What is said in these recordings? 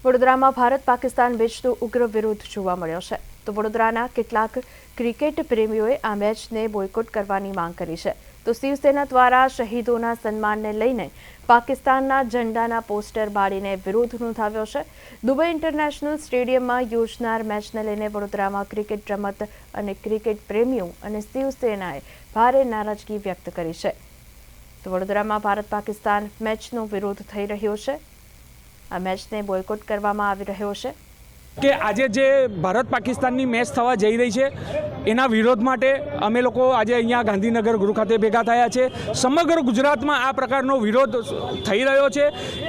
વડોદરામાં ભારત પાકિસ્તાન મેચનો ઉગ્ર વિરોધ જોવા મળ્યો છે તો વડોદરાના કેટલાક ક્રિકેટ પ્રેમીઓએ આ મેચને બોયકોટ કરવાની માંગ કરી છે તો શિવસેના દ્વારા શહીદોના સન્માનને લઈને પાકિસ્તાનના ઝંડાના પોસ્ટર બાળીને વિરોધ નોંધાવ્યો છે। દુબઈ ઇન્ટરનેશનલ સ્ટેડિયમમાં યોજનાર મેચને લઈને વડોદરામાં ક્રિકેટ રમત અને ક્રિકેટ પ્રેમીઓ અને શિવસેનાએ ભારે નારાજગી વ્યક્ત કરી છે તો વડોદરામાં ભારત પાકિસ્તાન મેચનો વિરોધ થઈ રહ્યો છે। આ મેચને બોયકોટ કરવામાં આવી રહ્યો છે કે આજે જે ભારત પાકિસ્તાનની મેચ થવા જઈ રહી છે એના વિરોધ માટે અમે લોકો આજે અહીંયા ગાંધીનગર ગૃહ ખાતે ભેગા થયા છે। સમગ્ર ગુજરાતમાં આ પ્રકારનો વિરોધ થઈ રહ્યો છે।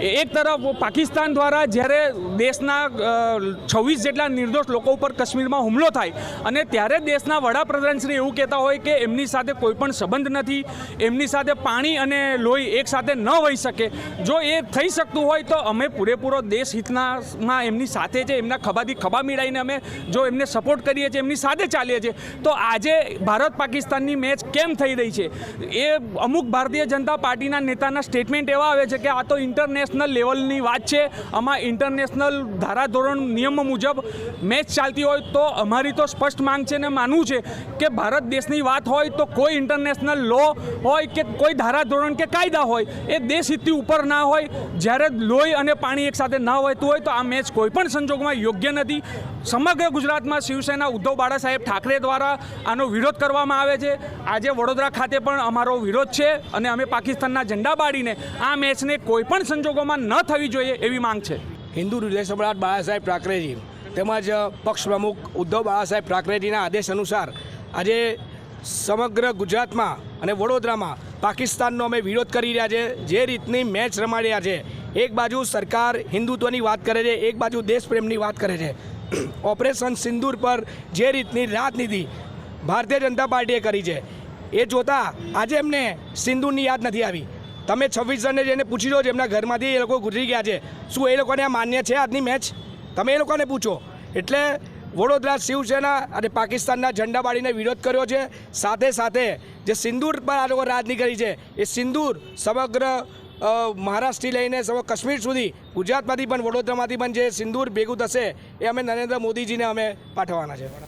એક તરફ પાકિસ્તાન દ્વારા જ્યારે દેશના 26 જેટલા નિર્દોષ લોકો ઉપર કાશ્મીરમાં હુમલો થાય અને ત્યારે દેશના વડાપ્રધાનશ્રી એવું કહેતા હોય કે એમની સાથે કોઈ પણ સંબંધ નથી, એમની સાથે પાણી અને લોહી એક સાથે ન વહી શકે। જો એ થઈ શકતું હોય તો અમે પૂરેપૂરો દેશ હિતમાં એમની સાથે છે, એમના ખભાથી ખભા મિલાઈને અમે જો એમને સપોર્ટ કરીએ છીએ, એમની સાથે ચાલીએ છીએ। તો આજે ભારત પાકિસ્તાનની મેચ કેમ થઈ રહી છે એ અમુક ભારતીય જનતા પાર્ટીના નેતાના સ્ટેટમેન્ટ એવા આવે છે કે આ તો ઇન્ટરનેશનલ લેવલની વાત છે, આમાં ઇન્ટરનેશનલ ધારાધોરણ નિયમ મુજબ મેચ ચાલતી હોય તો અમારી તો સ્પષ્ટ માંગ છે ને માનવું છે કે ભારત દેશની વાત હોય તો કોઈ ઇન્ટરનેશનલ લો હોય કે કોઈ ધારાધોરણ કે કાયદા હોય એ દેશ હિતથી ઉપર ના હોય। જ્યારે લોહી અને પાણી એકસાથે ના વહેતું હોય તો આ મેચ કોઈ પણ સંજોગમાં યોગ્ય નથી। સમગ્ર ગુજરાતમાં શિવસેના ઉદ્ધવ બાળા સાહેબ ઠાકરે દ્વારા આનો વિરોધ કરવામાં આવે છે। આજે વડોદરા ખાતે પણ અમારો વિરોધ છે અને અમે પાકિસ્તાનના ઝંડા બાળીને આ મેચને કોઈ પણ સંજોગોમાં ન થવી જોઈએ એવી માંગ છે। હિન્દુ હૃદય સમ્રાટ બાળા સાહેબ ઠાકરેજી તેમજ પક્ષ પ્રમુખ ઉદ્ધવ બાળા સાહેબ ઠાકરેજીના આદેશ અનુસાર આજે સમગ્ર ગુજરાતમાં અને વડોદરામાં પાકિસ્તાનનો અમે વિરોધ કરી રહ્યા છે। જે રીતની મેચ રમાડી રહ્યા છે, એક બાજુ સરકાર હિન્દુત્વની વાત કરે છે, એક બાજુ દેશપ્રેમની વાત કરે છે। ઓપરેશન સિંદૂર પર જે રીતની રાજનીતિ ભારતીય જનતા પાર્ટીએ કરી છે એ જોતાં આજે એમને સિંદૂરની યાદ નથી આવી। તમે 26 જણને જેને પૂછી લો જેમના ઘરમાંથી એ લોકો ગુજરી ગયા છે, શું એ લોકોને આ માન્ય છે આજની મેચ? તમે એ લોકોને પૂછો। એટલે વડોદરા શિવસેના અને પાકિસ્તાનના ઝંડા બાળીને વિરોધ કર્યો છે। સાથે સાથે જે સિંદૂર પર આ લોકો રાજનીતિ કરી છે એ સિંદૂર સમગ્ર મહારાષ્ટ્રથી લઈને કાશ્મીર સુધી ગુજરાતમાંથી પણ વડોદરામાંથી પણ જે સિંદૂર ભેગું થશે એ અમે નરેન્દ્ર મોદીજીને અમે પાઠવવાના છે।